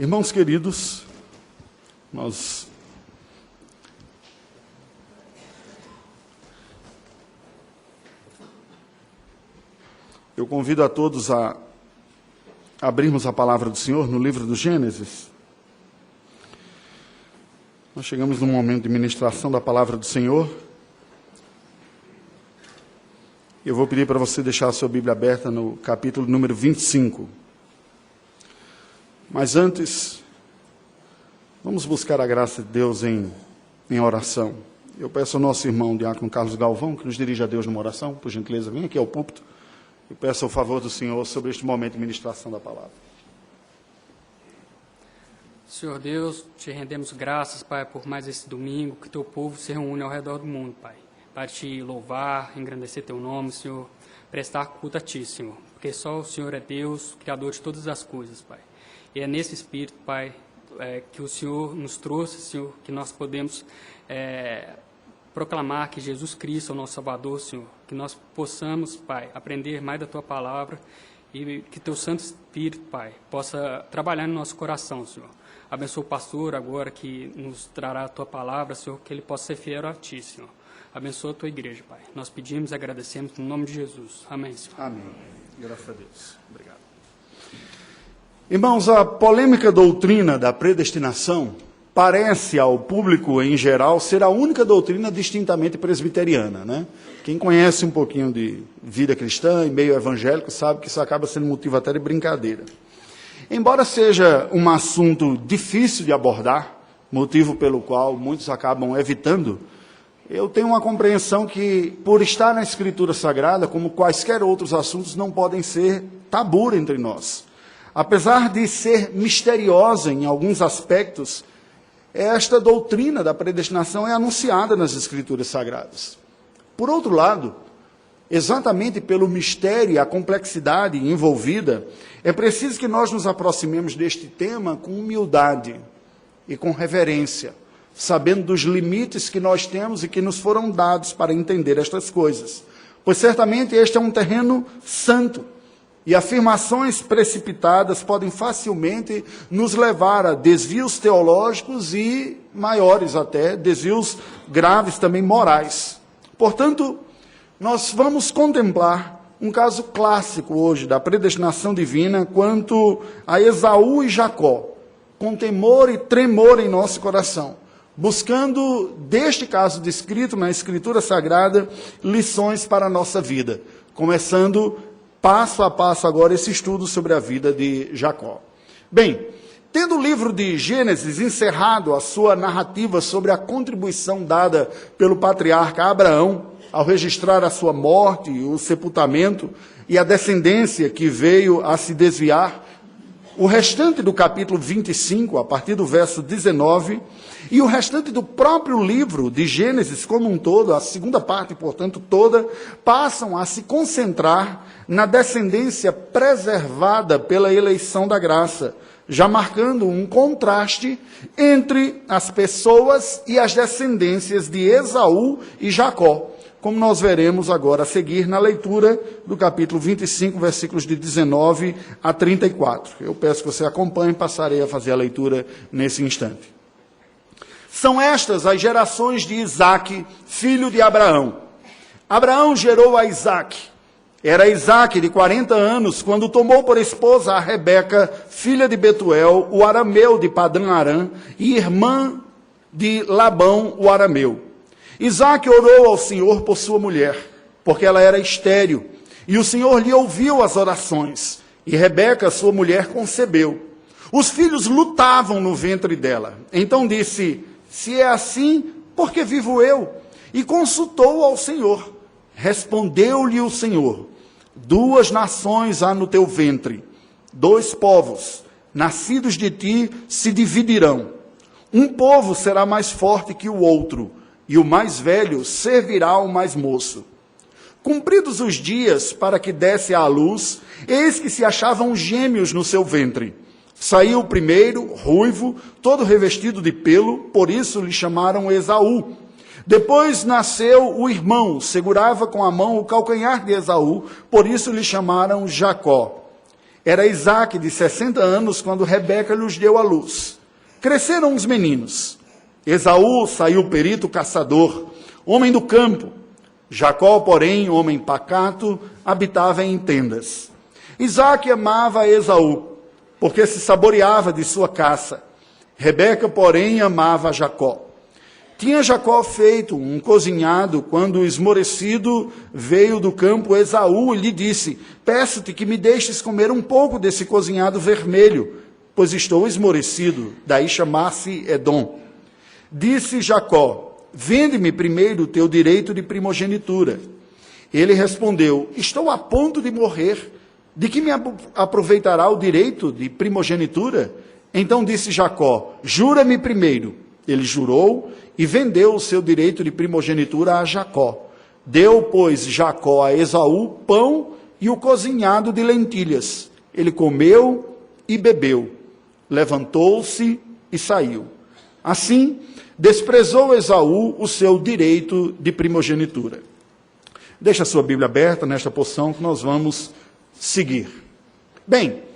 Irmãos queridos, eu convido a todos a abrirmos a palavra do Senhor no livro do Gênesis. Nós chegamos num momento de ministração da palavra do Senhor. Eu vou pedir para você deixar a sua Bíblia aberta no capítulo número 25. Mas antes, vamos buscar a graça de Deus em oração. Eu peço ao nosso irmão Diácono Carlos Galvão que nos dirija a Deus numa oração. Por gentileza, venha aqui ao púlpito. Eu peço o favor do Senhor sobre este momento de ministração da palavra. Senhor Deus, te rendemos graças, Pai, por mais esse domingo, que teu povo se reúne ao redor do mundo, Pai, para te louvar, engrandecer teu nome, Senhor, prestar culto a ti, Senhor, porque só o Senhor é Deus, Criador de todas as coisas, Pai. E é nesse espírito, Pai, que o Senhor nos trouxe, Senhor, que nós podemos proclamar que Jesus Cristo é o nosso Salvador, Senhor, que nós possamos, Pai, aprender mais da tua palavra e que teu Santo Espírito, Pai, possa trabalhar no nosso coração, Senhor. Abençoa o pastor agora que nos trará a tua palavra, Senhor, que ele possa ser fiel a ti, Senhor. Abençoa a tua igreja, Pai. Nós pedimos e agradecemos no nome de Jesus. Amém, Senhor. Amém. Graças a Deus. Obrigado. Irmãos, a polêmica doutrina da predestinação parece ao público em geral ser a única doutrina distintamente presbiteriana, né? Quem conhece um pouquinho de vida cristã e meio evangélico sabe que isso acaba sendo motivo até de brincadeira. Embora seja um assunto difícil de abordar, motivo pelo qual muitos acabam evitando, eu tenho uma compreensão que, por estar na Escritura Sagrada, como quaisquer outros assuntos, não podem ser tabu entre nós. Apesar de ser misteriosa em alguns aspectos, esta doutrina da predestinação é anunciada nas Escrituras Sagradas. Por outro lado, exatamente pelo mistério e a complexidade envolvida, é preciso que nós nos aproximemos deste tema com humildade e com reverência, sabendo dos limites que nós temos e que nos foram dados para entender estas coisas. Pois certamente este é um terreno santo, e afirmações precipitadas podem facilmente nos levar a desvios teológicos e maiores até, desvios graves também morais. Portanto, nós vamos contemplar um caso clássico hoje da predestinação divina quanto a Esaú e Jacó, com temor e tremor em nosso coração, buscando, deste caso descrito na Escritura Sagrada, lições para a nossa vida, começando passo a passo agora esse estudo sobre a vida de Jacó. Bem, tendo o livro de Gênesis encerrado a sua narrativa sobre a contribuição dada pelo patriarca Abraão, ao registrar a sua morte, o sepultamento e a descendência que veio a se desviar, o restante do capítulo 25, a partir do verso 19, e o restante do próprio livro de Gênesis como um todo, a segunda parte, portanto, toda, passam a se concentrar na descendência preservada pela eleição da graça, já marcando um contraste entre as pessoas e as descendências de Esaú e Jacó, como nós veremos agora a seguir na leitura do capítulo 25, versículos de 19 a 34. Eu peço que você acompanhe, passarei a fazer a leitura nesse instante. São estas as gerações de Isaque, filho de Abraão. Abraão gerou a Isaque. Era Isaque de 40 anos, quando tomou por esposa a Rebeca, filha de Betuel, o arameu de Padã-Arã, e irmã de Labão, o arameu. Isaque orou ao Senhor por sua mulher, porque ela era estéril, e o Senhor lhe ouviu as orações, e Rebeca, sua mulher, concebeu. Os filhos lutavam no ventre dela. Então disse: se é assim, por que vivo eu? E consultou ao Senhor. Respondeu-lhe o Senhor: 2 nações há no teu ventre, 2 povos, nascidos de ti, se dividirão. Um povo será mais forte que o outro, e o mais velho servirá ao mais moço. Cumpridos os dias para que desse à luz, eis que se achavam gêmeos no seu ventre. Saiu o primeiro, ruivo, todo revestido de pelo, por isso lhe chamaram Esaú. Depois nasceu o irmão, segurava com a mão o calcanhar de Esaú, por isso lhe chamaram Jacó. Era Isaque de 60 anos quando Rebeca lhes deu à luz. Cresceram os meninos. Esaú saiu perito caçador, homem do campo. Jacó, porém, homem pacato, habitava em tendas. Isaque amava Esaú, porque se saboreava de sua caça. Rebeca, porém, amava Jacó. Tinha Jacó feito um cozinhado, quando esmorecido veio do campo Esaú e lhe disse: peço-te que me deixes comer um pouco desse cozinhado vermelho, pois estou esmorecido. Daí chamar-se Edom. Disse Jacó: vende-me primeiro o teu direito de primogenitura. Ele respondeu: estou a ponto de morrer. De que me aproveitará o direito de primogenitura? Então disse Jacó: jura-me primeiro. Ele jurou e vendeu o seu direito de primogenitura a Jacó. Deu, pois, Jacó a Esaú pão e o cozinhado de lentilhas. Ele comeu e bebeu. Levantou-se e saiu. Assim, desprezou Esaú o seu direito de primogenitura. Deixa a sua Bíblia aberta nesta porção que nós vamos seguir. Bem,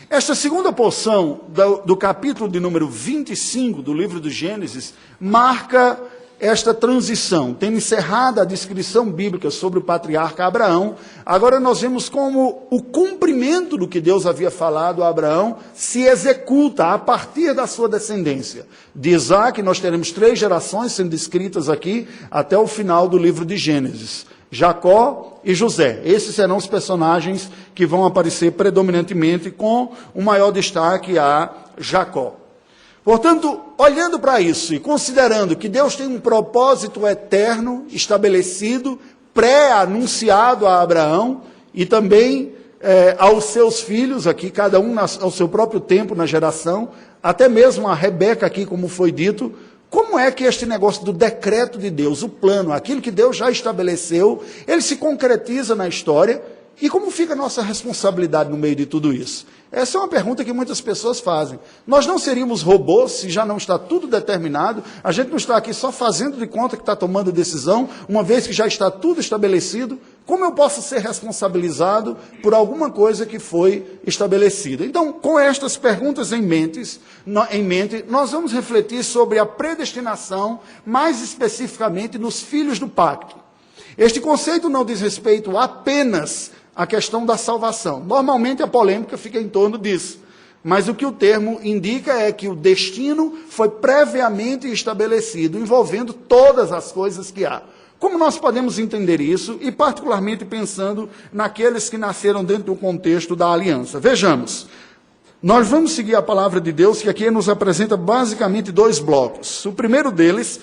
esta segunda porção do capítulo de número 25 do livro do Gênesis marca esta transição. Tendo encerrado a descrição bíblica sobre o patriarca Abraão, agora nós vemos como o cumprimento do que Deus havia falado a Abraão se executa a partir da sua descendência. De Isaque, nós teremos 3 gerações sendo descritas aqui até o final do livro de Gênesis. Jacó e José. Esses serão os personagens que vão aparecer predominantemente, com o maior destaque a Jacó. Portanto, olhando para isso e considerando que Deus tem um propósito eterno estabelecido, pré-anunciado a Abraão e também aos seus filhos aqui, cada um ao seu próprio tempo na geração, até mesmo a Rebeca aqui, como foi dito. Como é que este negócio do decreto de Deus, o plano, aquilo que Deus já estabeleceu, ele se concretiza na história? E como fica a nossa responsabilidade no meio de tudo isso? Essa é uma pergunta que muitas pessoas fazem. Nós não seríamos robôs se já não está tudo determinado? A gente não está aqui só fazendo de conta que está tomando decisão, uma vez que já está tudo estabelecido? Como eu posso ser responsabilizado por alguma coisa que foi estabelecida? Então, com estas perguntas em mente, nós vamos refletir sobre a predestinação, mais especificamente nos filhos do pacto. Este conceito não diz respeito apenas à questão da salvação. Normalmente a polêmica fica em torno disso. Mas o que o termo indica é que o destino foi previamente estabelecido, envolvendo todas as coisas que há. Como nós podemos entender isso, e particularmente pensando naqueles que nasceram dentro do contexto da aliança? Vejamos, nós vamos seguir a palavra de Deus, que aqui nos apresenta basicamente 2 blocos. O primeiro deles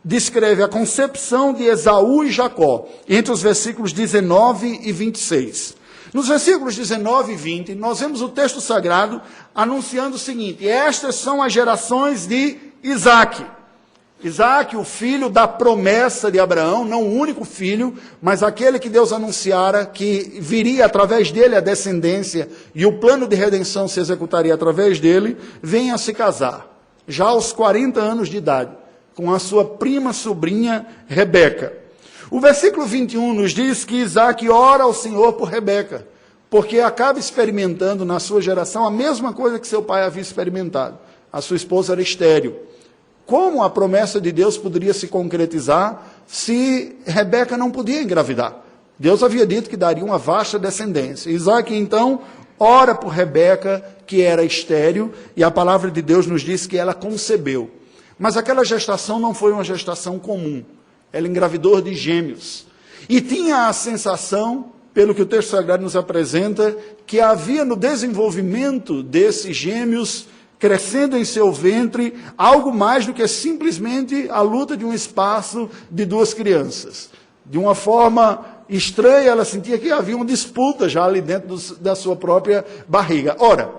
descreve a concepção de Esaú e Jacó, entre os versículos 19 e 26. Nos versículos 19 e 20, nós vemos o texto sagrado anunciando o seguinte: estas são as gerações de Isaque. Isaque, o filho da promessa de Abraão, não o único filho, mas aquele que Deus anunciara que viria através dele a descendência e o plano de redenção se executaria através dele, vem a se casar, já aos 40 anos de idade, com a sua prima sobrinha Rebeca. O versículo 21 nos diz que Isaque ora ao Senhor por Rebeca, porque acaba experimentando na sua geração a mesma coisa que seu pai havia experimentado. A sua esposa era estéril. Como a promessa de Deus poderia se concretizar se Rebeca não podia engravidar? Deus havia dito que daria uma vasta descendência. Isaque, então, ora por Rebeca, que era estéril, e a palavra de Deus nos diz que ela concebeu. Mas aquela gestação não foi uma gestação comum. Ela engravidou de gêmeos. E tinha a sensação, pelo que o texto sagrado nos apresenta, que havia no desenvolvimento desses gêmeos, crescendo em seu ventre, algo mais do que simplesmente a luta de um espaço de 2 crianças. De uma forma estranha, ela sentia que havia uma disputa já ali dentro da sua própria barriga. Ora,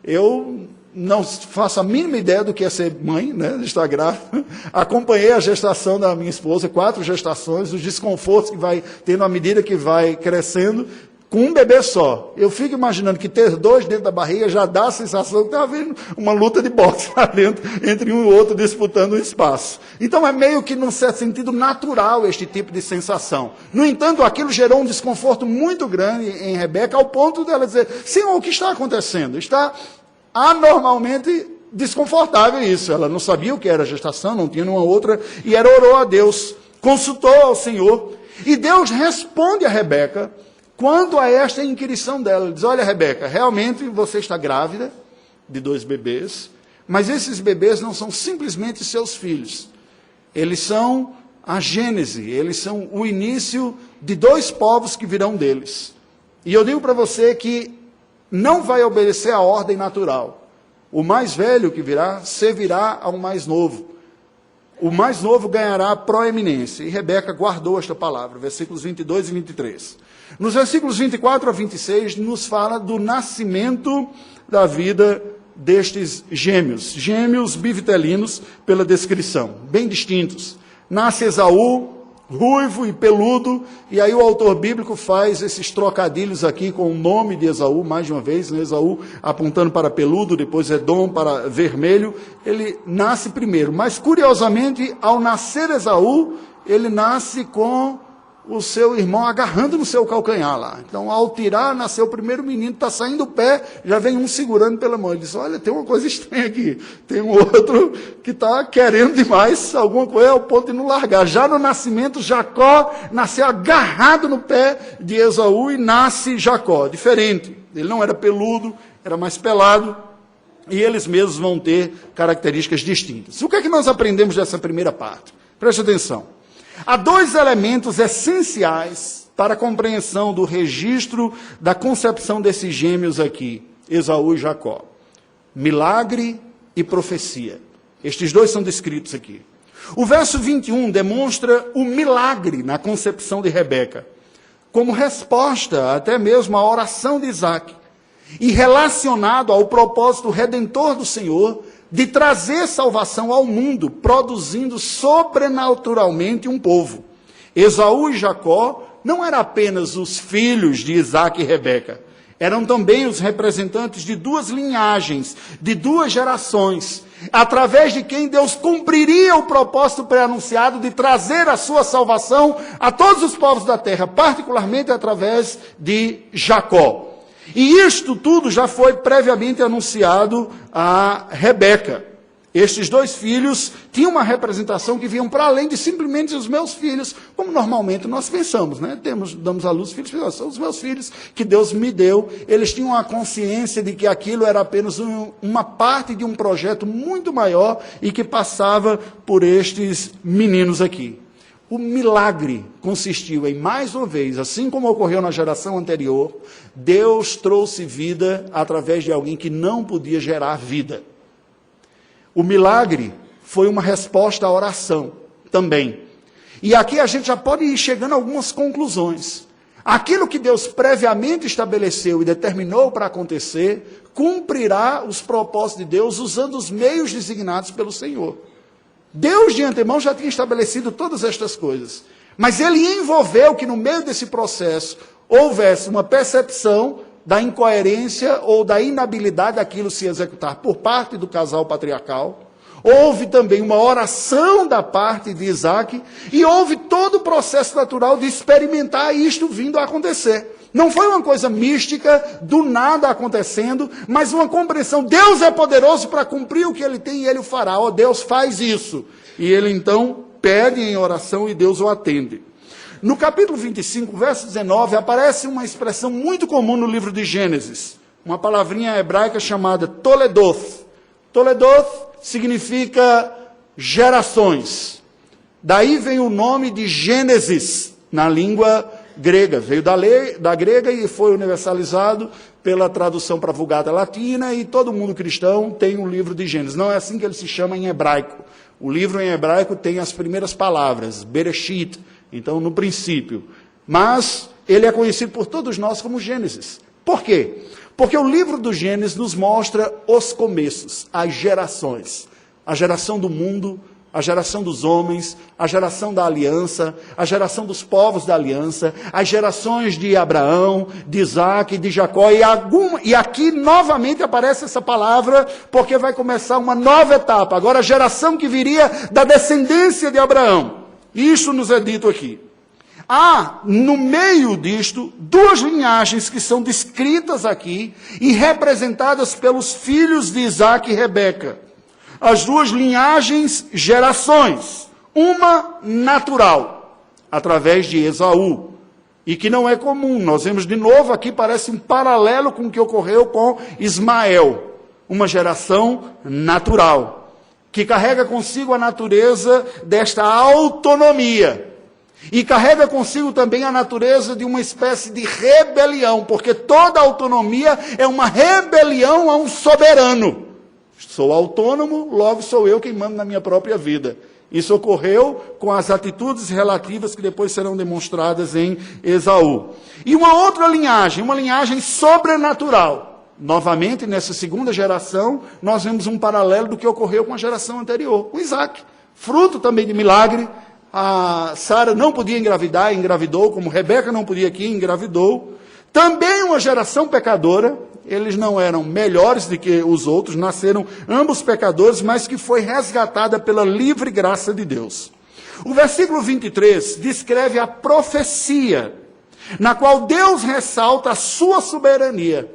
eu não faço a mínima ideia do que é ser mãe, né, de estar grávida. Acompanhei a gestação da minha esposa, 4 gestações, os desconfortos que vai tendo à medida que vai crescendo. com um bebê só. Eu fico imaginando que ter 2 dentro da barriga já dá a sensação que está havendo uma luta de boxe lá dentro, entre um e outro disputando o espaço. Então é meio que, num certo sentido, natural este tipo de sensação. No entanto, aquilo gerou um desconforto muito grande em Rebeca, ao ponto dela dizer, Senhor, o que está acontecendo? Está anormalmente desconfortável isso. Ela não sabia o que era gestação, não tinha nenhuma outra, e ela orou a Deus, consultou ao Senhor, e Deus responde a Rebeca quanto a esta inquirição dela. Ele diz, olha, Rebeca, realmente você está grávida de 2 bebês, mas esses bebês não são simplesmente seus filhos. Eles são a gênese, eles são o início de 2 povos que virão deles. E eu digo para você que não vai obedecer à ordem natural. O mais velho que virá servirá ao mais novo. O mais novo ganhará proeminência. E Rebeca guardou esta palavra, versículos 22 e 23. Nos versículos 24 a 26, nos fala do nascimento da vida destes gêmeos bivitelinos, pela descrição, bem distintos. Nasce Esaú, ruivo e peludo, e aí o autor bíblico faz esses trocadilhos aqui com o nome de Esaú, mais de uma vez, né? Esaú apontando para peludo, depois Edom para vermelho. Ele nasce primeiro, mas curiosamente, ao nascer Esaú, ele nasce com o seu irmão agarrando no seu calcanhar lá. Então, ao tirar, nasceu o primeiro menino, está saindo o pé, já vem um segurando pela mão. Ele diz, olha, tem uma coisa estranha aqui. Tem um outro que está querendo demais alguma coisa, ao ponto de não largar. Já no nascimento, Jacó nasceu agarrado no pé de Esaú e nasce Jacó. Diferente. Ele não era peludo, era mais pelado. E eles mesmos vão ter características distintas. O que é que nós aprendemos dessa primeira parte? Preste atenção. Há 2 elementos essenciais para a compreensão do registro da concepção desses gêmeos aqui, Esaú e Jacó. Milagre e profecia. Estes 2 são descritos aqui. O verso 21 demonstra o milagre na concepção de Rebeca, como resposta até mesmo à oração de Isaac, e relacionado ao propósito redentor do Senhor, de trazer salvação ao mundo, produzindo sobrenaturalmente um povo. Esaú e Jacó não eram apenas os filhos de Isaac e Rebeca, eram também os representantes de 2 linhagens, de 2 gerações, através de quem Deus cumpriria o propósito pré-anunciado de trazer a sua salvação a todos os povos da terra, particularmente através de Jacó. E isto tudo já foi previamente anunciado a Rebeca. Estes 2 filhos tinham uma representação que vinham para além de simplesmente os meus filhos, como normalmente nós pensamos, né? Damos à luz filhos, são os meus filhos que Deus me deu. Eles tinham a consciência de que aquilo era apenas uma parte de um projeto muito maior e que passava por estes meninos aqui. O milagre consistiu em, mais uma vez, assim como ocorreu na geração anterior, Deus trouxe vida através de alguém que não podia gerar vida. O milagre foi uma resposta à oração também. E aqui a gente já pode ir chegando a algumas conclusões. Aquilo que Deus previamente estabeleceu e determinou para acontecer, cumprirá os propósitos de Deus usando os meios designados pelo Senhor. Deus de antemão já tinha estabelecido todas estas coisas, mas ele envolveu que no meio desse processo houvesse uma percepção da incoerência ou da inabilidade daquilo se executar por parte do casal patriarcal. Houve também uma oração da parte de Isaac e houve todo o processo natural de experimentar isto vindo a acontecer. Não foi uma coisa mística, do nada acontecendo, mas uma compreensão. Deus é poderoso para cumprir o que ele tem e ele o fará. Oh, Deus faz isso. E ele então pede em oração e Deus o atende. No capítulo 25, verso 19, aparece uma expressão muito comum no livro de Gênesis. Uma palavrinha hebraica chamada Toledoth. Toledoth significa gerações. Daí vem o nome de Gênesis na língua grega. Veio da grega e foi universalizado pela tradução para a Vulgata Latina, e todo mundo cristão tem um livro de Gênesis. Não é assim que ele se chama em hebraico. O livro em hebraico tem as primeiras palavras, Bereshit, então no princípio. Mas ele é conhecido por todos nós como Gênesis. Por quê? Porque o livro do Gênesis nos mostra os começos, as gerações. A geração do mundo, a geração dos homens, a geração da aliança, a geração dos povos da aliança, as gerações de Abraão, de Isaac, de Jacó, e aqui novamente aparece essa palavra, porque vai começar uma nova etapa, agora a geração que viria da descendência de Abraão. Isso nos é dito aqui. Há, no meio disto, duas linhagens que são descritas aqui e representadas pelos filhos de Isaac e Rebeca. As duas linhagens, gerações. Uma natural, através de Esaú, e que não é comum. Nós vemos de novo aqui, parece um paralelo com o que ocorreu com Ismael. Uma geração natural, que carrega consigo a natureza desta autonomia. E carrega consigo também a natureza de uma espécie de rebelião, porque toda autonomia é uma rebelião a um soberano. Sou autônomo, logo sou eu quem mando na minha própria vida. Isso ocorreu com as atitudes relativas que depois serão demonstradas em Esaú. E uma outra linhagem, uma linhagem sobrenatural. Novamente, nessa segunda geração, nós vemos um paralelo do que ocorreu com a geração anterior, com Isaac. Fruto também de milagre. A Sara não podia engravidar, engravidou, como Rebeca não podia aqui, engravidou. Também uma geração pecadora, eles não eram melhores do que os outros, nasceram ambos pecadores, mas que foi resgatada pela livre graça de Deus. O versículo 23 descreve a profecia, na qual Deus ressalta a sua soberania,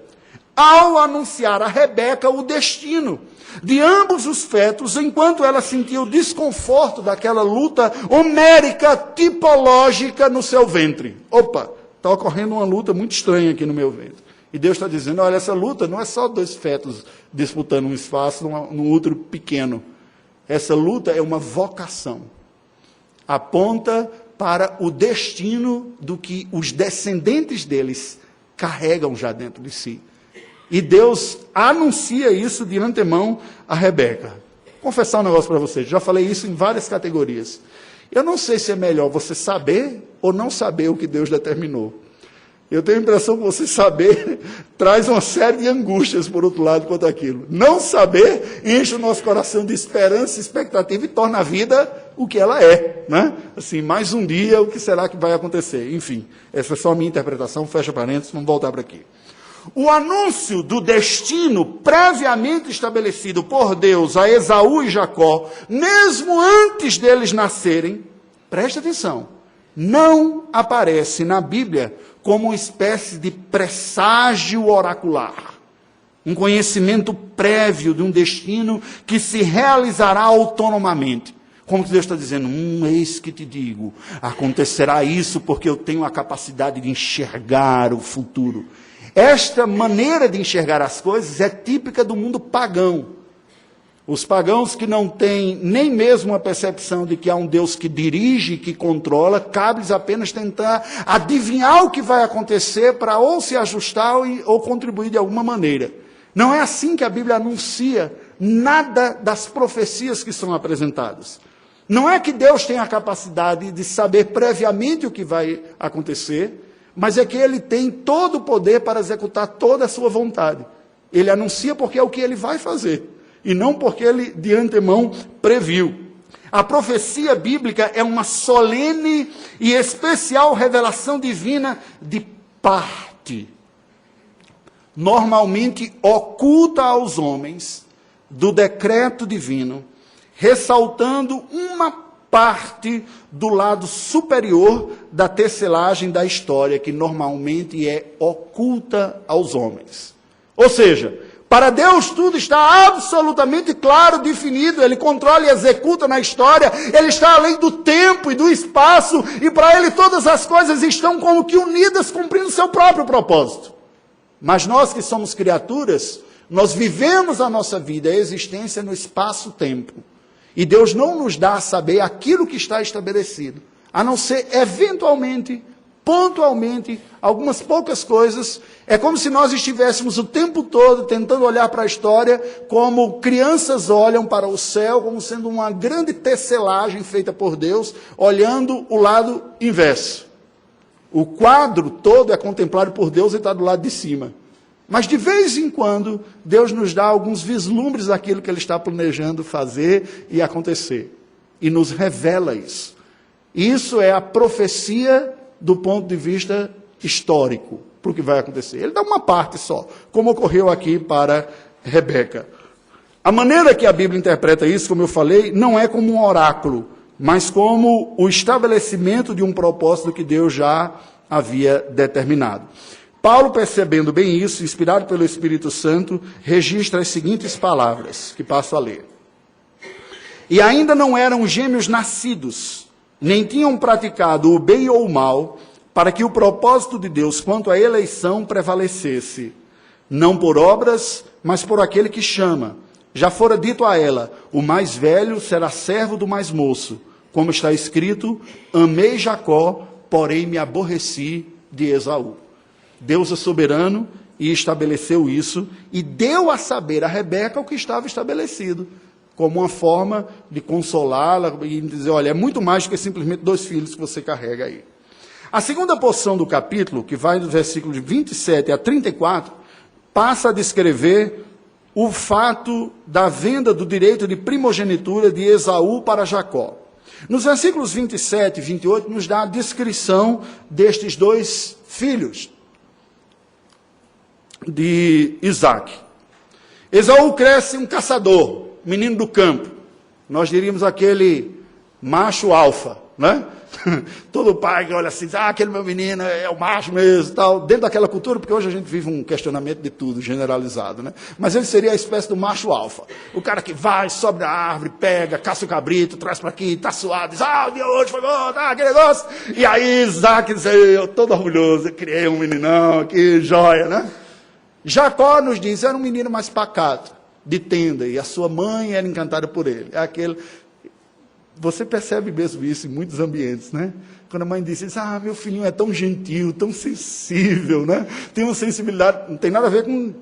ao anunciar a Rebeca o destino de ambos os fetos, enquanto ela sentia o desconforto daquela luta homérica, tipológica no seu ventre. Opa, está ocorrendo uma luta muito estranha aqui no meu ventre. E Deus está dizendo, olha, essa luta não é só dois fetos disputando um espaço num útero pequeno. Essa luta é uma vocação. Aponta para o destino do que os descendentes deles carregam já dentro de si. E Deus anuncia isso de antemão a Rebeca. Vou confessar um negócio para vocês, já falei isso em várias categorias. Eu não sei se é melhor você saber ou não saber o que Deus determinou. Eu tenho a impressão que você saber traz uma série de angústias, por outro lado, quanto aquilo. Não saber enche o nosso coração de esperança, expectativa e torna a vida o que ela é, né? Assim, mais um dia, o que será que vai acontecer? Enfim, essa é só a minha interpretação, fecha parênteses, vamos voltar para aqui. O anúncio do destino previamente estabelecido por Deus a Esaú e Jacó, mesmo antes deles nascerem, preste atenção, não aparece na Bíblia como uma espécie de presságio oracular, um conhecimento prévio de um destino que se realizará autonomamente. Como que Deus está dizendo, eis que te digo, acontecerá isso porque eu tenho a capacidade de enxergar o futuro. Esta maneira de enxergar as coisas é típica do mundo pagão. Os pagãos que não têm nem mesmo a percepção de que há um Deus que dirige, que controla, cabe-lhes apenas tentar adivinhar o que vai acontecer para ou se ajustar ou contribuir de alguma maneira. Não é assim que a Bíblia anuncia nada das profecias que são apresentadas. Não é que Deus tem a capacidade de saber previamente o que vai acontecer, mas é que Ele tem todo o poder para executar toda a sua vontade. Ele anuncia porque é o que Ele vai fazer, e não porque Ele de antemão previu. A profecia bíblica é uma solene e especial revelação divina de parte, normalmente oculta aos homens do decreto divino, ressaltando uma parte do lado superior da tecelagem da história, que normalmente é oculta aos homens. Ou seja, para Deus tudo está absolutamente claro, definido, Ele controla e executa na história, Ele está além do tempo e do espaço, e para Ele todas as coisas estão como que unidas, cumprindo seu próprio propósito. Mas nós que somos criaturas, nós vivemos a nossa vida, a existência no espaço-tempo. E Deus não nos dá a saber aquilo que está estabelecido, a não ser eventualmente, pontualmente, algumas poucas coisas. É como se nós estivéssemos o tempo todo tentando olhar para a história como crianças olham para o céu, como sendo uma grande tecelagem feita por Deus, olhando o lado inverso. O quadro todo é contemplado por Deus e está do lado de cima. Mas de vez em quando, Deus nos dá alguns vislumbres daquilo que Ele está planejando fazer e acontecer. e nos revela isso. Isso é a profecia do ponto de vista histórico, para o que vai acontecer. Ele dá uma parte só, como ocorreu aqui para Rebeca. A maneira que a Bíblia interpreta isso, como eu falei, não é como um oráculo, mas como o estabelecimento de um propósito que Deus já havia determinado. Paulo, percebendo bem isso, inspirado pelo Espírito Santo, registra as seguintes palavras, que passo a ler. E ainda não eram gêmeos nascidos, nem tinham praticado o bem ou o mal, para que o propósito de Deus quanto à eleição prevalecesse, não por obras, mas por aquele que chama. Já fora dito a ela, o mais velho será servo do mais moço, como está escrito, amei Jacó, porém me aborreci de Esaú. Deus é soberano e estabeleceu isso, e deu a saber a Rebeca o que estava estabelecido, como uma forma de consolá-la e dizer, olha, é muito mais do que simplesmente 2 filhos que você carrega aí. A segunda porção do capítulo, que vai do versículo de 27 a 34, passa a descrever o fato da venda do direito de primogenitura de Esaú para Jacó. Nos versículos 27 e 28, nos dá a descrição destes 2 filhos de Isaac. Esaú cresce um caçador, menino do campo. Nós diríamos aquele macho alfa, né? Todo pai que olha assim, aquele meu menino é o macho mesmo, tal, dentro daquela cultura, porque hoje a gente vive um questionamento de tudo, generalizado, né? Mas ele seria a espécie do macho alfa. O cara que vai, sobe da árvore, pega, caça o cabrito, traz para aqui, tá suado, diz, o dia hoje foi bom, aquele negócio. E aí Isaac diz, eu todo orgulhoso, eu criei um meninão aqui, joia, né? Jacó nos diz, era um menino mais pacato, de tenda, e a sua mãe era encantada por ele. É aquele... Você percebe mesmo isso em muitos ambientes, né? Quando a mãe diz, meu filhinho é tão gentil, tão sensível, né? Tem uma sensibilidade, não tem nada a ver com...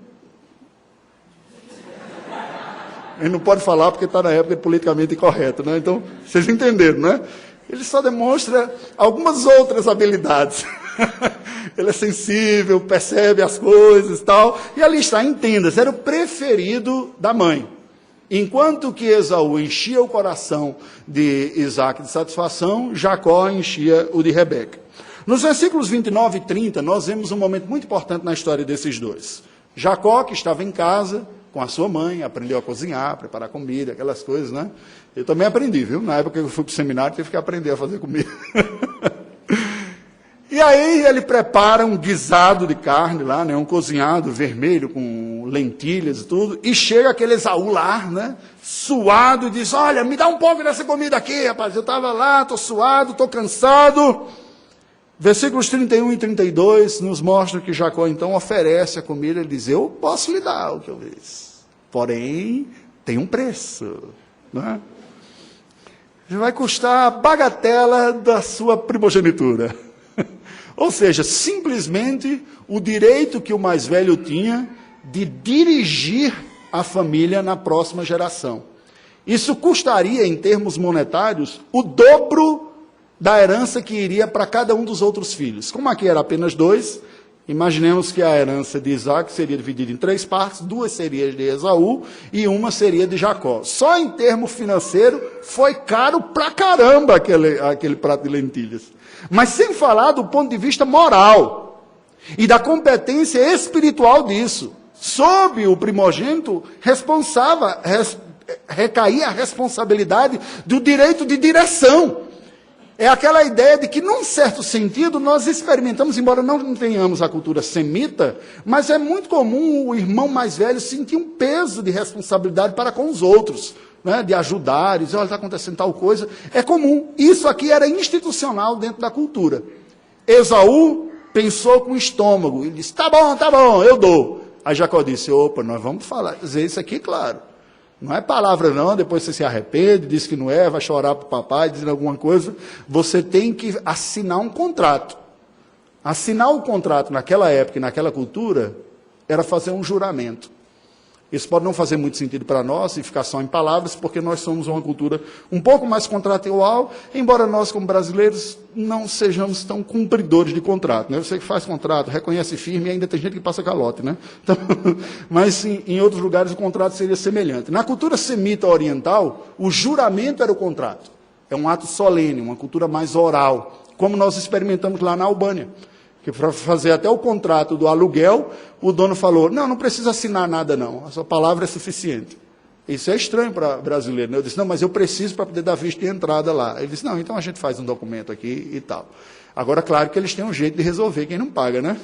Ele não pode falar porque está na época politicamente incorreta, né? Então, vocês entenderam, né? Ele só demonstra algumas outras habilidades. Ele é sensível, percebe as coisas e tal. E ali está, entenda-se, era o preferido da mãe. Enquanto que Esaú enchia o coração de Isaac de satisfação, Jacó enchia o de Rebeca. Nos versículos 29 e 30, nós vemos um momento muito importante na história desses 2. Jacó, que estava em casa com a sua mãe, aprendeu a cozinhar, preparar comida, aquelas coisas, né? Eu também aprendi, viu? Na época que eu fui para o seminário, tive que aprender a fazer comida. E aí ele prepara um guisado de carne lá, né, um cozinhado vermelho com lentilhas e tudo, e chega aquele Esaú lá, né, suado, e diz, olha, me dá um pouco dessa comida aqui, rapaz, eu estava lá, estou suado, estou cansado. Versículos 31 e 32 nos mostram que Jacó então oferece a comida, ele diz, eu posso lhe dar o que eu fiz, porém tem um preço, né? Vai custar a bagatela da sua primogenitura. Ou seja, simplesmente o direito que o mais velho tinha de dirigir a família na próxima geração. Isso custaria, em termos monetários, o dobro da herança que iria para cada um dos outros filhos. Como aqui era apenas 2, imaginemos que a herança de Isaac seria dividida em 3 partes, 2 seriam de Esaú e 1 seria de Jacó. Só em termo financeiro, foi caro pra caramba aquele prato de lentilhas. Mas sem falar do ponto de vista moral e da competência espiritual disso. Sob o primogênito recaía a responsabilidade do direito de direção. É aquela ideia de que, num certo sentido, nós experimentamos, embora não tenhamos a cultura semita, mas é muito comum o irmão mais velho sentir um peso de responsabilidade para com os outros, né, de ajudar, dizer, olha, está acontecendo tal coisa. É comum. Isso aqui era institucional dentro da cultura. Esaú pensou com o estômago. Ele disse, tá bom, eu dou. Aí Jacó disse, opa, nós vamos dizer isso aqui, claro. Não é palavra não, depois você se arrepende, diz que não é, vai chorar para o papai, dizendo alguma coisa. Você tem que assinar um contrato. Assinar o contrato naquela época e naquela cultura era fazer um juramento. Isso pode não fazer muito sentido para nós e ficar só em palavras, porque nós somos uma cultura um pouco mais contratual, embora nós, como brasileiros, não sejamos tão cumpridores de contrato, né? Você que faz contrato, reconhece firme e ainda tem gente que passa calote, né? Então, mas em outros lugares o contrato seria semelhante. Na cultura semita oriental, o juramento era o contrato. É um ato solene, uma cultura mais oral, como nós experimentamos lá na Albânia. Que para fazer até o contrato do aluguel, o dono falou, não precisa assinar nada não, a sua palavra é suficiente. Isso é estranho para brasileiro, né? Eu disse, não, mas eu preciso para poder dar visto de entrada lá. Ele disse, não, então a gente faz um documento aqui e tal. Agora, claro que eles têm um jeito de resolver quem não paga, né?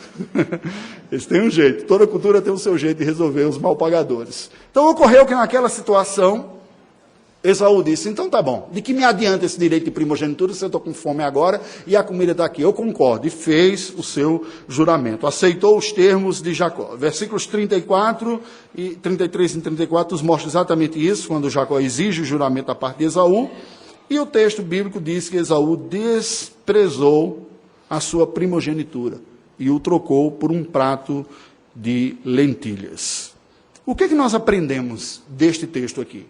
Eles têm um jeito, toda cultura tem o seu jeito de resolver os mal pagadores. Então, ocorreu que naquela situação, Esaú disse, então tá bom, de que me adianta esse direito de primogenitura se eu estou com fome agora e a comida está aqui? Eu concordo. E fez o seu juramento, aceitou os termos de Jacó. Versículos 33 e 34 nos mostram exatamente isso, quando Jacó exige o juramento da parte de Esaú. E o texto bíblico diz que Esaú desprezou a sua primogenitura e o trocou por um prato de lentilhas. O que nós aprendemos deste texto aqui?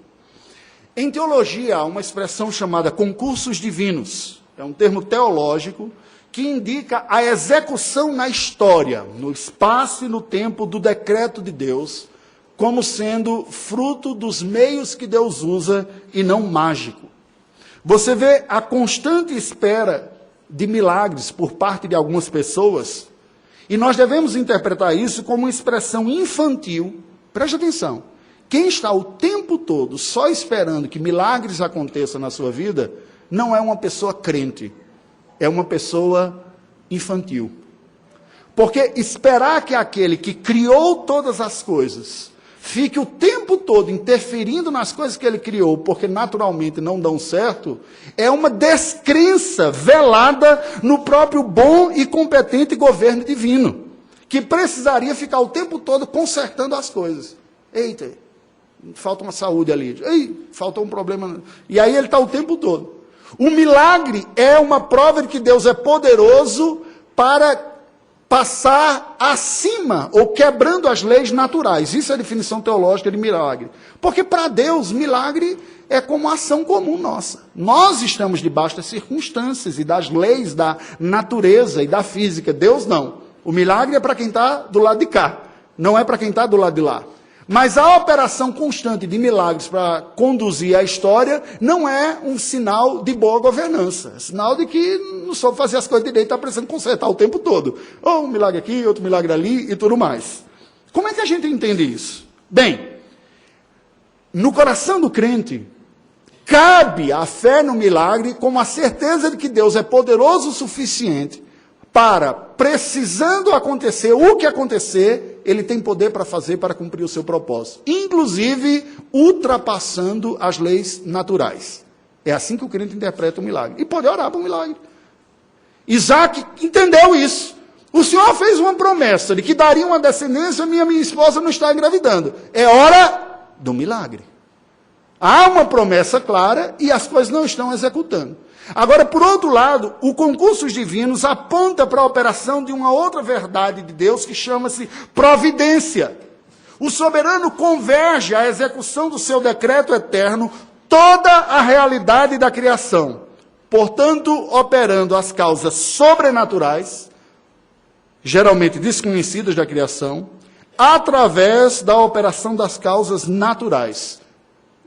Em teologia, há uma expressão chamada concursos divinos. É um termo teológico que indica a execução na história, no espaço e no tempo do decreto de Deus, como sendo fruto dos meios que Deus usa e não mágico. Você vê a constante espera de milagres por parte de algumas pessoas, e nós devemos interpretar isso como uma expressão infantil. Preste atenção. Quem está o tempo todo só esperando que milagres aconteçam na sua vida, não é uma pessoa crente, é uma pessoa infantil. Porque esperar que aquele que criou todas as coisas fique o tempo todo interferindo nas coisas que ele criou, porque naturalmente não dão certo, é uma descrença velada no próprio bom e competente governo divino, que precisaria ficar o tempo todo consertando as coisas. Eita, falta uma saúde ali, ei, faltou um problema, e aí ele está o tempo todo. O milagre é uma prova de que Deus é poderoso para passar acima, ou quebrando as leis naturais. Isso é a definição teológica de milagre. Porque para Deus, milagre é como uma ação comum nossa. Nós estamos debaixo das circunstâncias e das leis da natureza e da física. Deus não. O milagre é para quem está do lado de cá, não é para quem está do lado de lá. Mas a operação constante de milagres para conduzir a história não é um sinal de boa governança. É sinal de que não soube fazer as coisas direito, está precisando consertar o tempo todo. Um milagre aqui, outro milagre ali e tudo mais. Como é que a gente entende isso? Bem, no coração do crente, cabe a fé no milagre com a certeza de que Deus é poderoso o suficiente para, precisando acontecer o que acontecer, ele tem poder para fazer, para cumprir o seu propósito. Inclusive, ultrapassando as leis naturais. É assim que o crente interpreta o milagre. E pode orar para o milagre. Isaac entendeu isso. O Senhor fez uma promessa de que daria uma descendência, minha esposa não está engravidando. É hora do milagre. Há uma promessa clara e as coisas não estão executando. Agora, por outro lado, o concursos divinos aponta para a operação de uma outra verdade de Deus que chama-se providência. O soberano converge à execução do seu decreto eterno toda a realidade da criação, portanto, operando as causas sobrenaturais, geralmente desconhecidas da criação, através da operação das causas naturais.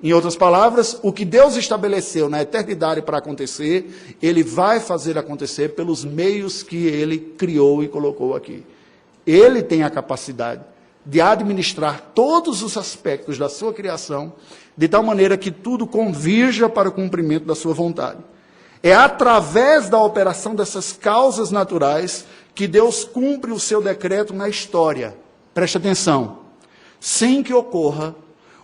Em outras palavras, o que Deus estabeleceu na eternidade para acontecer, Ele vai fazer acontecer pelos meios que Ele criou e colocou aqui. Ele tem a capacidade de administrar todos os aspectos da sua criação, de tal maneira que tudo convirja para o cumprimento da sua vontade. É através da operação dessas causas naturais que Deus cumpre o seu decreto na história. Preste atenção. Sem que ocorra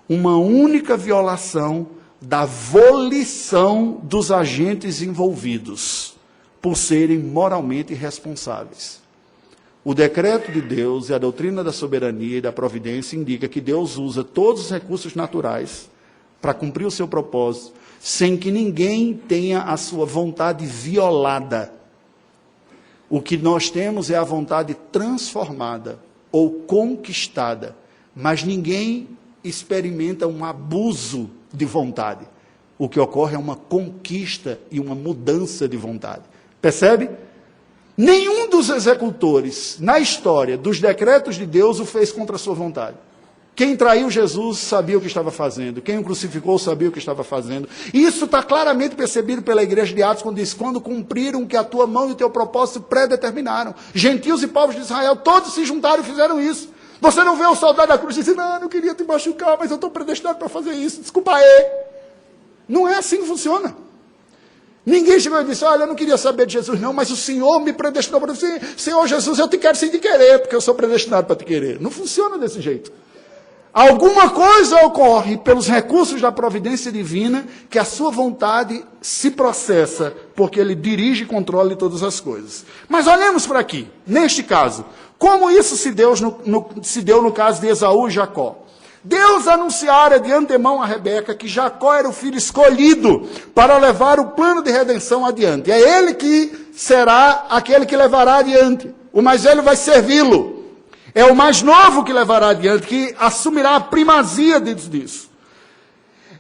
uma única violação da volição dos agentes envolvidos, por serem moralmente responsáveis. O decreto de Deus e a doutrina da soberania e da providência indica que Deus usa todos os recursos naturais para cumprir o seu propósito, sem que ninguém tenha a sua vontade violada. O que nós temos é a vontade transformada ou conquistada, mas ninguém experimenta um abuso de vontade. O que ocorre é uma conquista e uma mudança de vontade. Percebe? Nenhum dos executores na história dos decretos de Deus o fez contra a sua vontade. Quem traiu Jesus sabia o que estava fazendo. Quem o crucificou sabia o que estava fazendo. E isso está claramente percebido pela igreja de Atos, quando diz, quando cumpriram o que a tua mão e o teu propósito predeterminaram. Gentios e povos de Israel, todos se juntaram e fizeram isso. Você não vê o soldado da cruz dizendo, não, eu não queria te machucar, mas eu estou predestinado para fazer isso. Desculpa aí. Não é assim que funciona. Ninguém chegou e disse, olha, eu não queria saber de Jesus não, mas o Senhor me predestinou para você. Senhor Jesus, eu te quero sem te querer, porque eu sou predestinado para te querer. Não funciona desse jeito. Alguma coisa ocorre pelos recursos da providência divina que a sua vontade se processa, porque ele dirige e controla todas as coisas. Mas olhemos para aqui, neste caso, como isso se deu no caso de Esaú e Jacó. Deus anunciara de antemão a Rebeca que Jacó era o filho escolhido para levar o plano de redenção adiante. É ele que será aquele que levará adiante. O mais velho vai servi-lo. É o mais novo que levará adiante, que assumirá a primazia disso.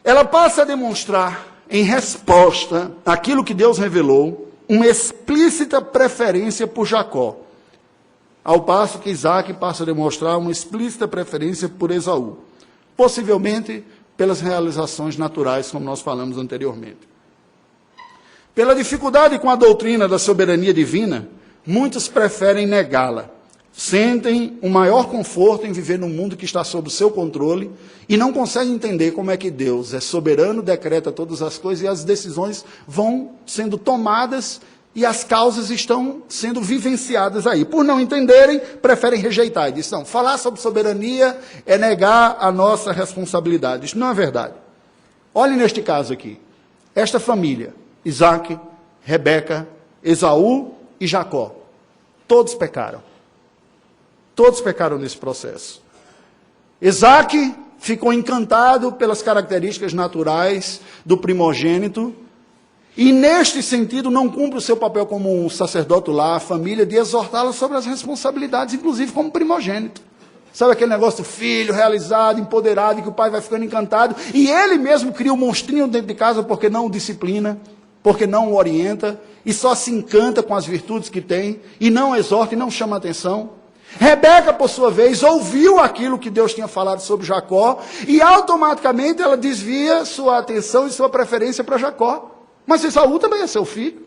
Ela passa a demonstrar, em resposta àquilo que Deus revelou, uma explícita preferência por Jacó. Ao passo que Isaac passa a demonstrar uma explícita preferência por Esaú. Possivelmente pelas realizações naturais, como nós falamos anteriormente. Pela dificuldade com a doutrina da soberania divina, muitos preferem negá-la. Sentem um maior conforto em viver num mundo que está sob o seu controle e não conseguem entender como é que Deus é soberano, decreta todas as coisas e as decisões vão sendo tomadas e as causas estão sendo vivenciadas aí. Por não entenderem, preferem rejeitar. E dizem, não, falar sobre soberania é negar a nossa responsabilidade. Isso não é verdade. Olhem neste caso aqui. Esta família, Isaac, Rebeca, Esaú e Jacó, todos pecaram. Todos pecaram nesse processo. Isaac ficou encantado pelas características naturais do primogênito e, neste sentido, não cumpre o seu papel como um sacerdote lá, a família, de exortá-lo sobre as responsabilidades, inclusive como primogênito. Sabe aquele negócio do filho realizado, empoderado, que o pai vai ficando encantado, e ele mesmo cria um monstrinho dentro de casa porque não o disciplina, porque não o orienta, e só se encanta com as virtudes que tem, e não exorta e não chama atenção. Rebeca, por sua vez, ouviu aquilo que Deus tinha falado sobre Jacó, e automaticamente ela desvia sua atenção e sua preferência para Jacó. Mas Esaú também é seu filho,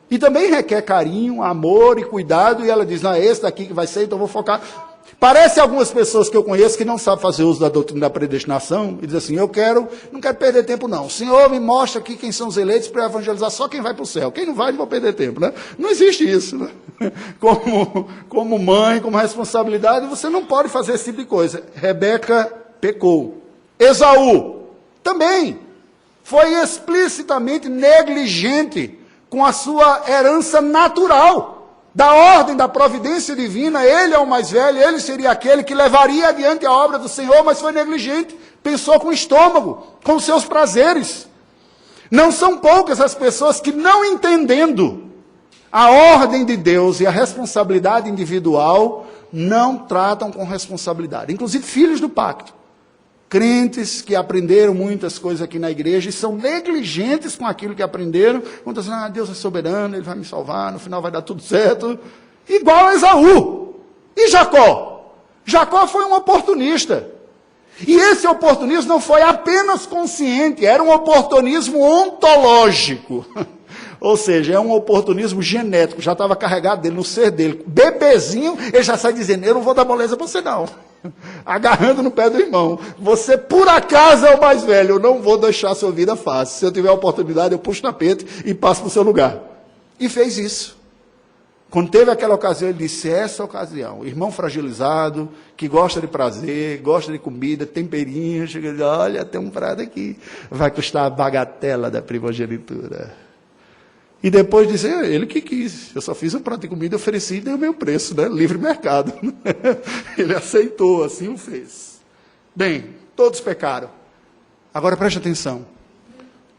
e também requer carinho, amor e cuidado, e ela diz, não, é esse daqui que vai ser, então eu vou focar. Parece algumas pessoas que eu conheço que não sabem fazer uso da doutrina da predestinação, e diz assim, não quero perder tempo não. O Senhor me mostra aqui quem são os eleitos para evangelizar só quem vai para o céu. Quem não vai, não vou perder tempo, né? Não existe isso, né? Como mãe, como responsabilidade, você não pode fazer esse tipo de coisa. Rebeca pecou. Esaú também foi explicitamente negligente com a sua herança natural. Da ordem da providência divina, ele é o mais velho, ele seria aquele que levaria adiante a obra do Senhor, mas foi negligente, pensou com o estômago, com os seus prazeres. Não são poucas as pessoas que, não entendendo a ordem de Deus e a responsabilidade individual, não tratam com responsabilidade, inclusive filhos do pacto. Crentes que aprenderam muitas coisas aqui na igreja e são negligentes com aquilo que aprenderam, quando dizem, Deus é soberano, Ele vai me salvar, no final vai dar tudo certo. Igual a Esaú. E Jacó? Jacó foi um oportunista. E esse oportunismo não foi apenas consciente, era um oportunismo ontológico. Ou seja, é um oportunismo genético, já estava carregado dele, no ser dele. Bebezinho, ele já sai dizendo, eu não vou dar moleza para você não. Agarrando no pé do irmão. Você, por acaso, é o mais velho, eu não vou deixar a sua vida fácil. Se eu tiver a oportunidade, eu puxo o tapete e passo para o seu lugar. E fez isso. Quando teve aquela ocasião, ele disse, essa ocasião, irmão fragilizado, que gosta de prazer, gosta de comida, temperinho, chega e diz, olha, tem um prato aqui, vai custar a bagatela da primogenitura. E depois disse, ele que quis, eu só fiz um prato de comida, ofereci e dei o meu preço, né? Livre mercado. Ele aceitou, assim o fez. Bem, todos pecaram. Agora preste atenção.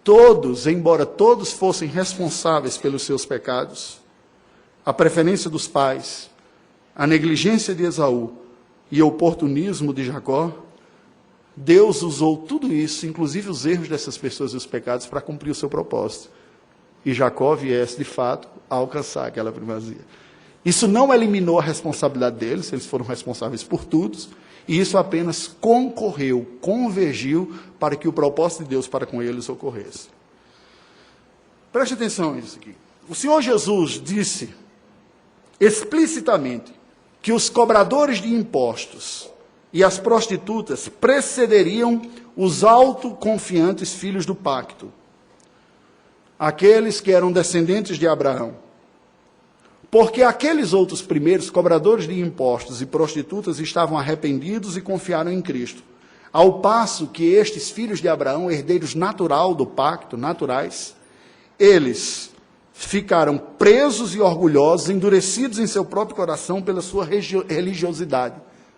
Todos, embora todos fossem responsáveis pelos seus pecados, a preferência dos pais, a negligência de Esaú e o oportunismo de Jacó, Deus usou tudo isso, inclusive os erros dessas pessoas e os pecados, para cumprir o seu propósito. E Jacó viesse, de fato, a alcançar aquela primazia. Isso não eliminou a responsabilidade deles, eles foram responsáveis por tudo, E isso apenas concorreu, convergiu para que o propósito de Deus para com eles ocorresse. Preste atenção nisso aqui. O Senhor Jesus disse explicitamente que os cobradores de impostos e as prostitutas precederiam os autoconfiantes filhos do pacto, aqueles que eram descendentes de Abraão. Porque aqueles outros primeiros, cobradores de impostos e prostitutas, estavam arrependidos e confiaram em Cristo. Ao passo que estes filhos de Abraão, herdeiros do pacto, naturais, eles ficaram presos e orgulhosos, endurecidos em seu próprio coração pela sua religiosidade.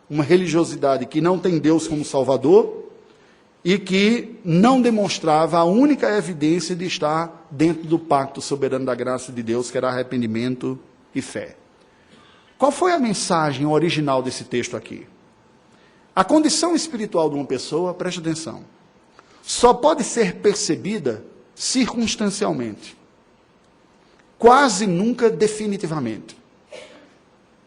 Uma religiosidade que não tem Deus como Salvador e que não demonstrava a única evidência de estar dentro do pacto soberano da graça de Deus, que era arrependimento e fé. Qual foi a mensagem original desse texto aqui? A condição espiritual de uma pessoa, preste atenção, só pode ser percebida circunstancialmente. Quase nunca definitivamente.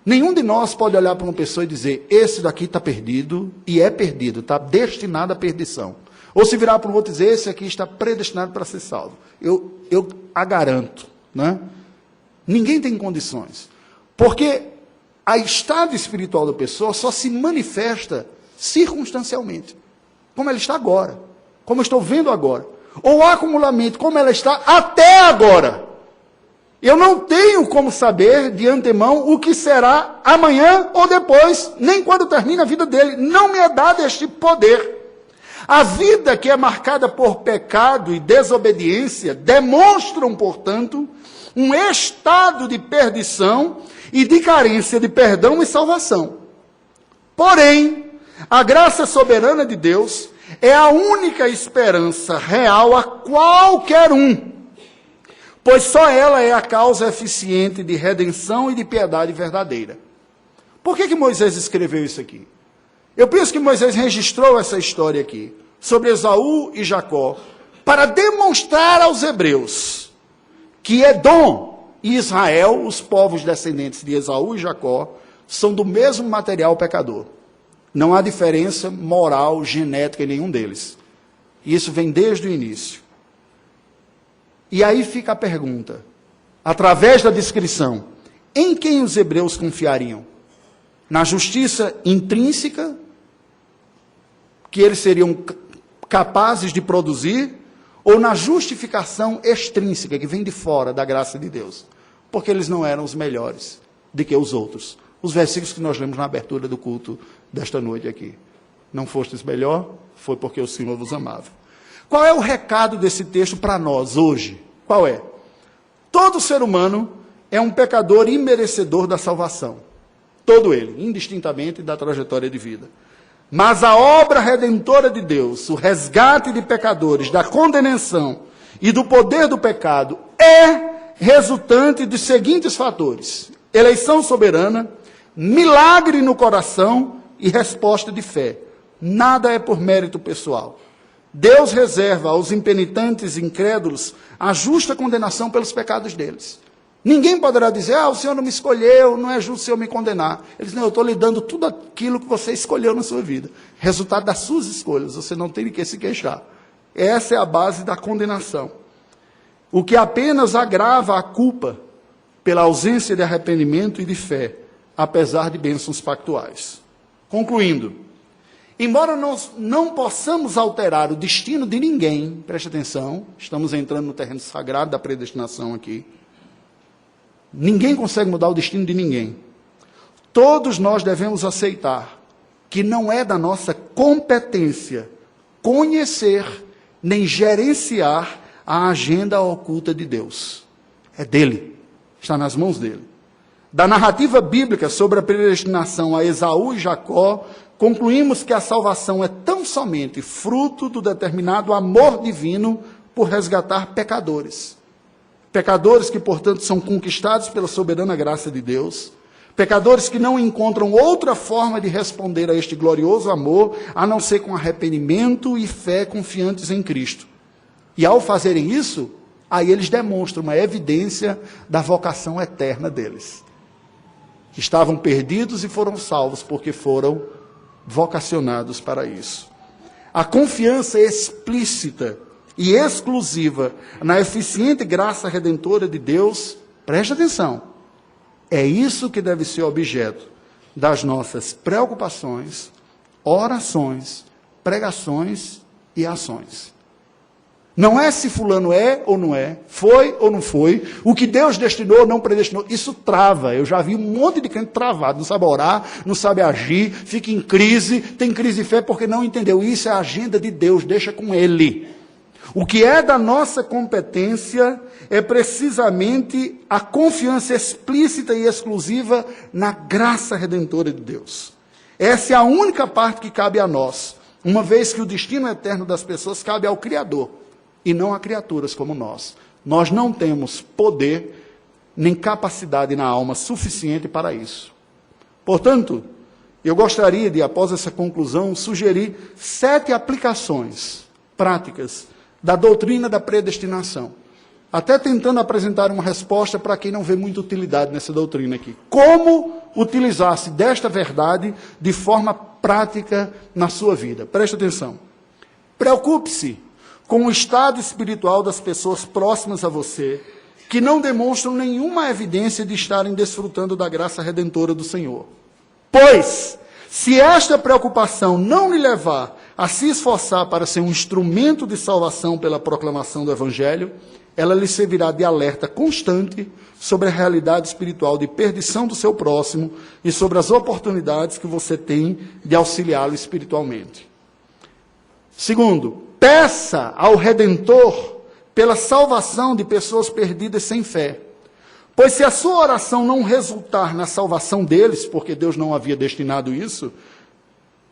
Nenhum de nós pode olhar para uma pessoa e dizer, esse daqui está perdido, e é perdido, está destinado à perdição. Ou se virar para o outro e dizer, esse aqui está predestinado para ser salvo. Eu a garanto, né? Ninguém tem condições. Porque a estado espiritual da pessoa só se manifesta circunstancialmente. Como ela está agora. Como eu estou vendo agora. Ou acumuladamente, como ela está até agora. Eu não tenho como saber de antemão o que será amanhã ou depois, nem quando termina a vida dele. Não me é dado este poder. A vida que é marcada por pecado e desobediência demonstram, portanto, um estado de perdição e de carência de perdão e salvação. Porém, a graça soberana de Deus é a única esperança real a qualquer um, pois só ela é a causa eficiente de redenção e de piedade verdadeira. Por que Moisés escreveu isso aqui? Eu penso que Moisés registrou essa história aqui, sobre Esaú e Jacó, para demonstrar aos hebreus que Edom e Israel, os povos descendentes de Esaú e Jacó, são do mesmo material pecador. Não há diferença moral, genética em nenhum deles. Isso vem desde o início. E aí fica a pergunta, através da descrição, em quem os hebreus confiariam? Na justiça intrínseca, que eles seriam capazes de produzir, ou na justificação extrínseca, que vem de fora da graça de Deus? Porque eles não eram os melhores do que os outros. Os versículos que nós lemos na abertura do culto desta noite aqui. Não fostes melhor, foi porque o Senhor vos amava. Qual é o recado desse texto para nós hoje? Qual é? Todo ser humano é um pecador imerecedor da salvação. Todo ele, indistintamente da trajetória de vida. Mas a obra redentora de Deus, o resgate de pecadores, da condenação e do poder do pecado, é resultante dos seguintes fatores: eleição soberana, milagre no coração e resposta de fé. Nada é por mérito pessoal. Deus reserva aos impenitentes e incrédulos a justa condenação pelos pecados deles. Ninguém poderá dizer, o Senhor não me escolheu, não é justo o Senhor me condenar. Ele diz, não, eu estou lhe dando tudo aquilo que você escolheu na sua vida. Resultado das suas escolhas, você não tem de que se queixar. Essa é a base da condenação. O que apenas agrava a culpa pela ausência de arrependimento e de fé, apesar de bênçãos pactuais. Concluindo, embora nós não possamos alterar o destino de ninguém, preste atenção, estamos entrando no terreno sagrado da predestinação aqui, ninguém consegue mudar o destino de ninguém. Todos nós devemos aceitar que não é da nossa competência conhecer nem gerenciar a agenda oculta de Deus. É dele, está nas mãos dele. Da narrativa bíblica sobre a predestinação a Esaú e Jacó, concluímos que a salvação é tão somente fruto do determinado amor divino por resgatar pecadores. Pecadores que, portanto, são conquistados pela soberana graça de Deus. Pecadores que não encontram outra forma de responder a este glorioso amor, a não ser com arrependimento e fé confiantes em Cristo. E ao fazerem isso, aí eles demonstram uma evidência da vocação eterna deles. Que estavam perdidos e foram salvos porque foram vocacionados para isso. A confiança explícita e exclusiva na eficiente graça redentora de Deus, preste atenção, é isso que deve ser objeto das nossas preocupações, orações, pregações e ações. Não é se fulano é ou não é, foi ou não foi, o que Deus destinou ou não predestinou, isso trava. Eu já vi um monte de crente travado, não sabe orar, não sabe agir, fica em crise, tem crise de fé porque não entendeu. Isso é a agenda de Deus, deixa com Ele. O que é da nossa competência é precisamente a confiança explícita e exclusiva na graça redentora de Deus. Essa é a única parte que cabe a nós, uma vez que o destino eterno das pessoas cabe ao Criador e não a criaturas como nós. Nós não temos poder nem capacidade na alma suficiente para isso. Portanto, eu gostaria de, após essa conclusão, sugerir 7 aplicações práticas da doutrina da predestinação, até tentando apresentar uma resposta para quem não vê muita utilidade nessa doutrina aqui. Como utilizar-se desta verdade de forma prática na sua vida? Preste atenção. Preocupe-se com o estado espiritual das pessoas próximas a você, que não demonstram nenhuma evidência de estarem desfrutando da graça redentora do Senhor. Pois, se esta preocupação não lhe levar a se esforçar para ser um instrumento de salvação pela proclamação do Evangelho, ela lhe servirá de alerta constante sobre a realidade espiritual de perdição do seu próximo e sobre as oportunidades que você tem de auxiliá-lo espiritualmente. Segundo, peça ao Redentor pela salvação de pessoas perdidas sem fé. Pois se a sua oração não resultar na salvação deles, porque Deus não havia destinado isso,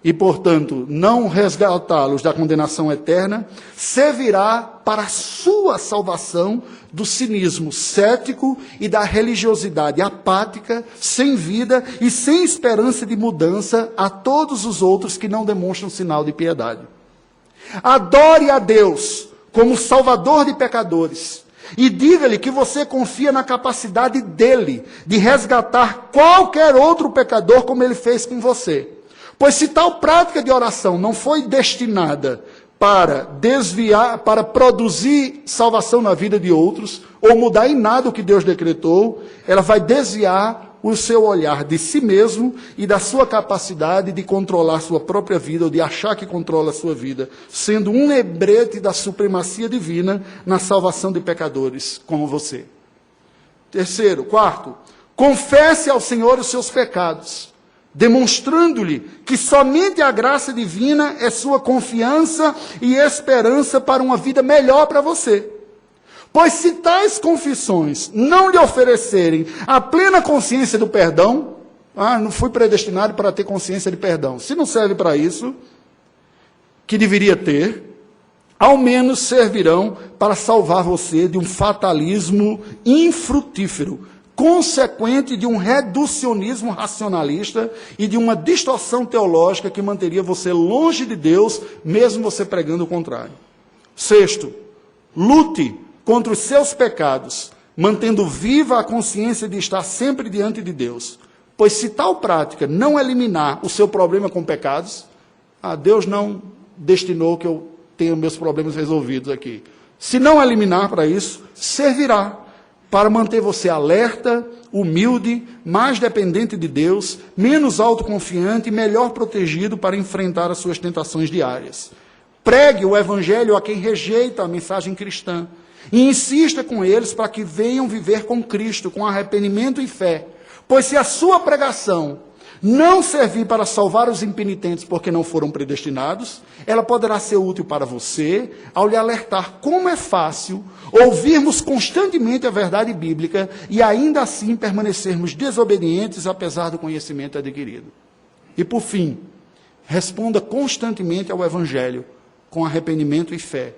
e, portanto, não resgatá-los da condenação eterna, servirá para a sua salvação do cinismo cético e da religiosidade apática, sem vida e sem esperança de mudança a todos os outros que não demonstram sinal de piedade. Adore a Deus como Salvador de pecadores e diga-lhe que você confia na capacidade dele de resgatar qualquer outro pecador como ele fez com você. Pois se tal prática de oração não foi destinada para desviar, para produzir salvação na vida de outros, ou mudar em nada o que Deus decretou, ela vai desviar o seu olhar de si mesmo e da sua capacidade de controlar sua própria vida, ou de achar que controla a sua vida, sendo um lembrete da supremacia divina na salvação de pecadores como você. Terceiro, quarto, confesse ao Senhor os seus pecados, demonstrando-lhe que somente a graça divina é sua confiança e esperança para uma vida melhor para você. Pois se tais confissões não lhe oferecerem a plena consciência do perdão, não fui predestinado para ter consciência de perdão. Se não serve para isso, que deveria ter, ao menos servirão para salvar você de um fatalismo infrutífero, consequente de um reducionismo racionalista e de uma distorção teológica que manteria você longe de Deus, mesmo você pregando o contrário. Sexto, lute contra os seus pecados, mantendo viva a consciência de estar sempre diante de Deus. Pois se tal prática não eliminar o seu problema com pecados, Deus não destinou que eu tenha meus problemas resolvidos aqui. Se não eliminar para isso, servirá para manter você alerta, humilde, mais dependente de Deus, menos autoconfiante e melhor protegido para enfrentar as suas tentações diárias. Pregue o Evangelho a quem rejeita a mensagem cristã e insista com eles para que venham viver com Cristo, com arrependimento e fé. Pois se a sua pregação não servir para salvar os impenitentes porque não foram predestinados, ela poderá ser útil para você ao lhe alertar como é fácil ouvirmos constantemente a verdade bíblica e ainda assim permanecermos desobedientes apesar do conhecimento adquirido. E por fim, responda constantemente ao Evangelho com arrependimento e fé.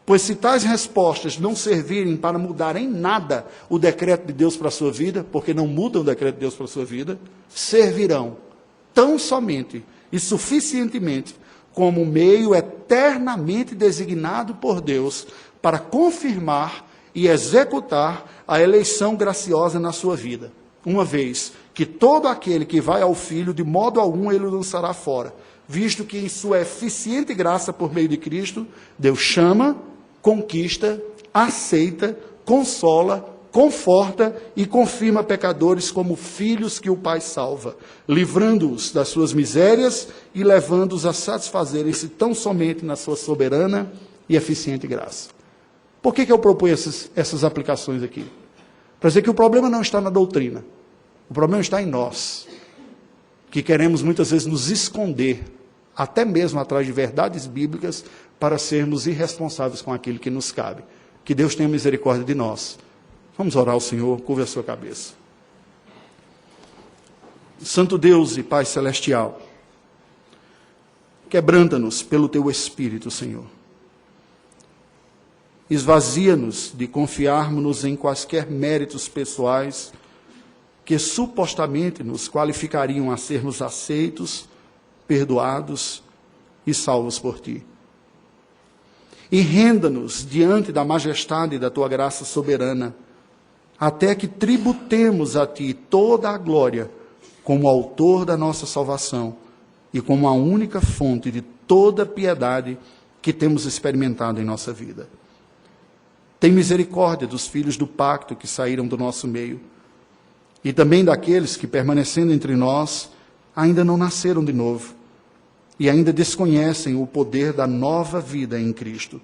Pois se tais respostas não servirem para mudar em nada o decreto de Deus para a sua vida, porque não mudam o decreto de Deus para a sua vida, servirão tão somente e suficientemente como meio eternamente designado por Deus para confirmar e executar a eleição graciosa na sua vida. uma vez que todo aquele que vai ao Filho, de modo algum ele o lançará fora, visto que em sua eficiente graça por meio de Cristo, Deus chama, conquista, aceita, consola, conforta e confirma pecadores como filhos que o Pai salva, livrando-os das suas misérias e levando-os a satisfazerem-se tão somente na sua soberana e eficiente graça. Por que eu proponho essas aplicações aqui? Para dizer que o problema não está na doutrina, o problema está em nós, que queremos muitas vezes nos esconder, até mesmo atrás de verdades bíblicas, para sermos irresponsáveis com aquilo que nos cabe. Que Deus tenha misericórdia de nós. Vamos orar ao Senhor, curva a sua cabeça. Santo Deus e Pai Celestial, quebranta-nos pelo Teu Espírito, Senhor. Esvazia-nos de confiarmos-nos em quaisquer méritos pessoais que supostamente nos qualificariam a sermos aceitos, perdoados e salvos por Ti. E renda-nos diante da majestade da Tua graça soberana, até que tributemos a Ti toda a glória como autor da nossa salvação e como a única fonte de toda piedade que temos experimentado em nossa vida. Tem misericórdia dos filhos do pacto que saíram do nosso meio e também daqueles que, permanecendo entre nós, ainda não nasceram de novo e ainda desconhecem o poder da nova vida em Cristo.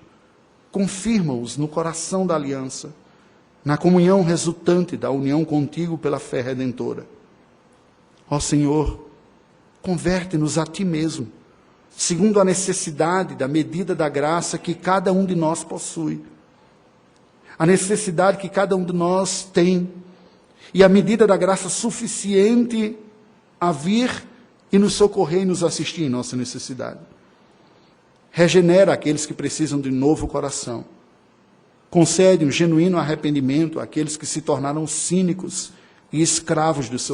Confirma-os no coração da aliança, na comunhão resultante da união contigo pela fé redentora. Ó Senhor, converte-nos a Ti mesmo, segundo a necessidade da medida da graça que cada um de nós possui, a necessidade que cada um de nós tem, e a medida da graça suficiente a vir e nos socorrer e nos assistir em nossa necessidade. Regenera aqueles que precisam de novo coração. Concede um genuíno arrependimento àqueles que se tornaram cínicos e escravos dos seus